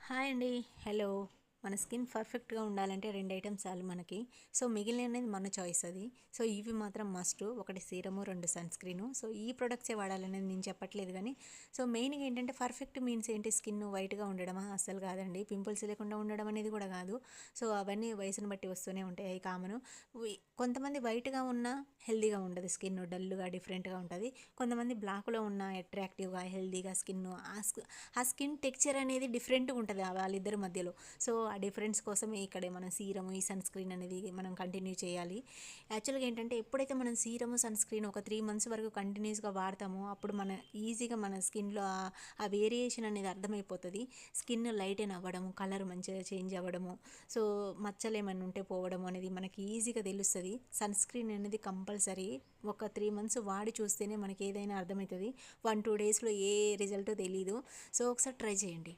Hi అండి. Hello. మన skin పర్ఫెక్ట్‌గా ఉండాలంటే 2 ఐటెమ్స్ చాలు మనకి. సో, మిగిలినది మన చాయిస్ అది. సో, ఇవి మాత్రం మస్టు. ఒకటి సీరము, 2 సన్ స్క్రీను. సో, ఈ ప్రొడక్ట్సే వాడాలనేది నేను చెప్పట్లేదు గానీ, సో, మెయిన్‌గా ఏంటంటే పర్ఫెక్ట్ మీన్స్ ఏంటి స్కిన్ వైట్‌గా ఉండడమా? అస్సలు కాదండి. పింపుల్స్ లేకుండా ఉండడం అనేది కూడా కాదు. సో, అవన్నీ వయసును బట్టి వస్తూనే ఉంటాయి. అయి కామను. కొంతమంది వైట్‌గా ఉన్నా హెల్తీగా ఉండదు స్కిన్. డల్‌గా డిఫరెంట్‌గా ఉంటది. కొంతమంది బ్లాక్‌లో ఉన్న అట్రాక్టివ్‌గా, హెల్తీగా స్కిన్ ఆ స్కిన్ టెక్స్చర్ అనేది డిఫరెంట్‌గా ఉంటది వాళ్ళిద్దరి మధ్యలో. సో, ఆ డిఫరెన్స్ కోసమే ఇక్కడ మనం సీరము, ఈ సన్ స్క్రీన్ అనేది మనం కంటిన్యూ చేయాలి. యాక్చువల్‌గా ఏంటంటే ఎప్పుడైతే మనం సీరము, సన్ స్క్రీన్ ఒక 3 మంత్స్ వరకు కంటిన్యూస్‌గా వాడతామో అప్పుడు ఈజీగా మన స్కిన్‌లో ఆ వేరియేషన్ అనేది అర్థమైపోతది. స్కిన్ లైటెన్ అవ్వడము, కలర్ మంచిగా చేంజ్ అవ్వడము, సో, మచ్చలేమన్నా ఉంటే పోవడం అనేది మనకి ఈజీగా తెలుస్తది. సన్ స్క్రీన్ అనేది కంపల్సరీ ఒక 3 మంత్స్ వాడి చూస్తేనే మనకి ఏదైనా అర్థమవుతది. 1, 2 డేస్‌లో ఏ రిజల్టో తెలీదు. సో, ఒకసారి ట్రై చేయండి.